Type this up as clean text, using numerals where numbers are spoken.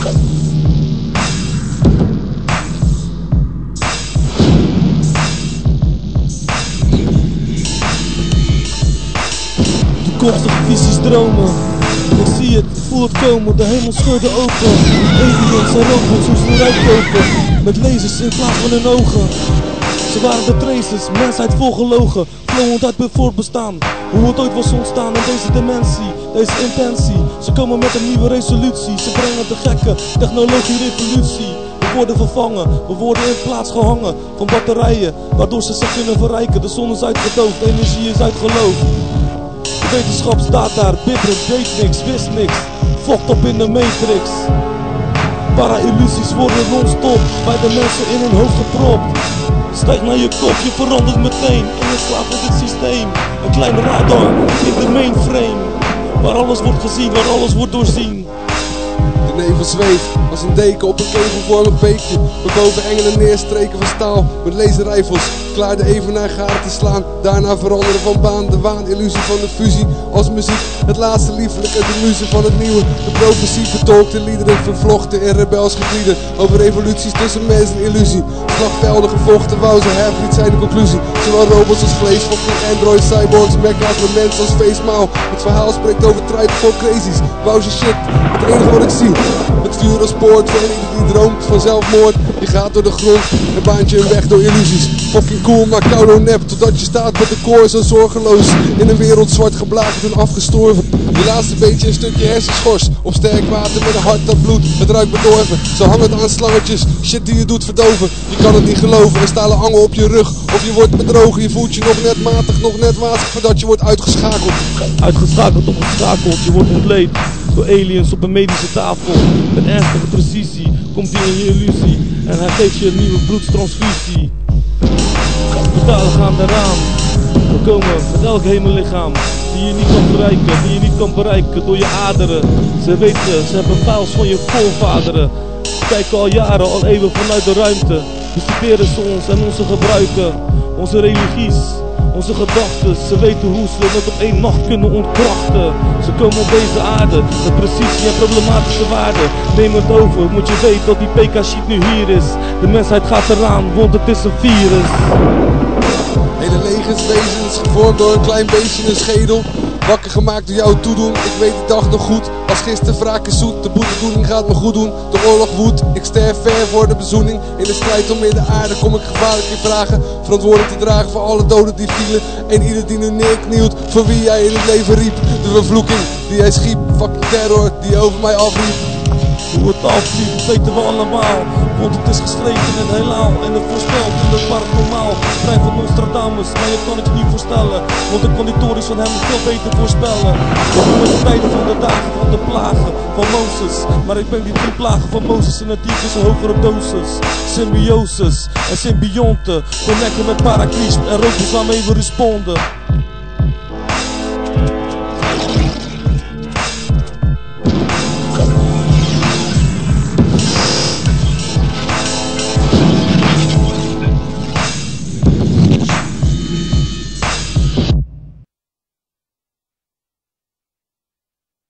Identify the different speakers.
Speaker 1: Toekomstige visies, dromen. Ik zie het, voel het komen, de hemel scheurde open. Aliens en robots, hoe ze eruit kopen. Met lasers in plaats van hun ogen. Ze waren de tracers, mensheid volgelogen. Flowend uit voortbestaan, hoe het ooit was ontstaan in deze dimensie, deze intentie. Ze komen met een nieuwe resolutie, ze brengen de gekke technologie revolutie. We worden vervangen, we worden in plaats gehangen van batterijen, waardoor ze zich kunnen verrijken. De zon is uitgedoofd, de energie is uitgeloofd. De wetenschap staat daar, bitter, weet niks, wist niks. Fokt op in de matrix. Para-illusies worden non-stop bij de mensen in hun hoofd gepropt. Stijg naar je kop, je verandert meteen in een slaaf van dit systeem. Een kleine radar in de mainframe, waar alles wordt gezien, waar alles wordt doorzien.
Speaker 2: De nevel zweeft als een deken op een kegelvormig beekje, waarboven engelen neerstreken van staal met laserrijfels. Klaar de evenaar gaten te slaan, daarna veranderen van baan. De waanillusie van de fusie als muziek, het laatste liefelijke, de muze van het nieuwe. De profetie betolkte liederen, vervlochten in rebels gebieden. Over revoluties tussen mens en illusie. Slagvelden gevochten, wou ze Half-Lied zijn de conclusie. Zowel robots als vlees, fucking androids, cyborgs, mecha's met mensen als facemaal. Het verhaal spreekt over tribe voor crazies, wou ze shit, het enige wat ik zie. Het vuur als poort voor ieder die droomt van zelfmoord. Je gaat door de grond en baant je een weg door illusies. Fucking cool, maar koudo nep, totdat je staat met de koor zo zorgeloos. In een wereld zwart geblakerd en afgestorven. Je laatste beetje een stukje hersenschors, op sterk water met een hart dat bloedt, het ruikt bedorven. Zo hangend aan slangetjes, shit die je doet verdoven. Je kan het niet geloven, er stalen angel op je rug. Of je wordt bedrogen, je voelt je nog net matig, nog net wazig voordat je wordt uitgeschakeld.
Speaker 1: Uitgeschakeld of geschakeld, je wordt ontleed door aliens op een medische tafel. Met ernstige precisie komt hij in je illusie en hij geeft je een nieuwe bloedstransfusie. Kapitalen gaan eraan, we komen met elk hemellichaam die je niet kan bereiken, die je niet kan bereiken door je aderen. Ze weten, ze hebben files van je voorvaderen. Ze kijken al jaren, al eeuwen vanuit de ruimte. Bestuderen ze ons en onze gebruiken, onze religies, onze gedachten. Ze weten hoe ze het op één nacht kunnen ontkrachten. Ze komen op deze aarde met precisie en problematische waarden. Neem het over, moet je weten dat die PK-shit nu hier is. De mensheid gaat eraan, want het is een virus.
Speaker 2: Hele legers, wezens, gevormd door een klein beestje in een schedel. Wakker gemaakt door jouw toedoen, ik weet die dag nog goed. Als gisteren wraak is zoet, de boetedoening gaat me goed doen. De oorlog woedt, ik sterf ver voor de bezoening. In de strijd om in de aarde kom ik gevaarlijk in vragen. Verantwoordelijk te dragen voor alle doden die vielen. En ieder die nu neerknielt, voor wie jij in het leven riep. De vervloeking die jij schiep, fucking terror die over mij afriep.
Speaker 1: Hoe het afliep, dat weten we allemaal. Want het is geschreven in het heelal en het voorspelt in het paranormaal. Brein van Nostradamus, maar je kan het je niet voorstellen. Want ik kan die torens van hem veel beter voorspellen. We doen de tijden van de dagen van de plagen van Mozes. Maar ik ben die 3 plagen van Mozes in het diep is een hogere dosis. Symbiosis en symbionten, connecten met paracrisp en robots waarmee we responden.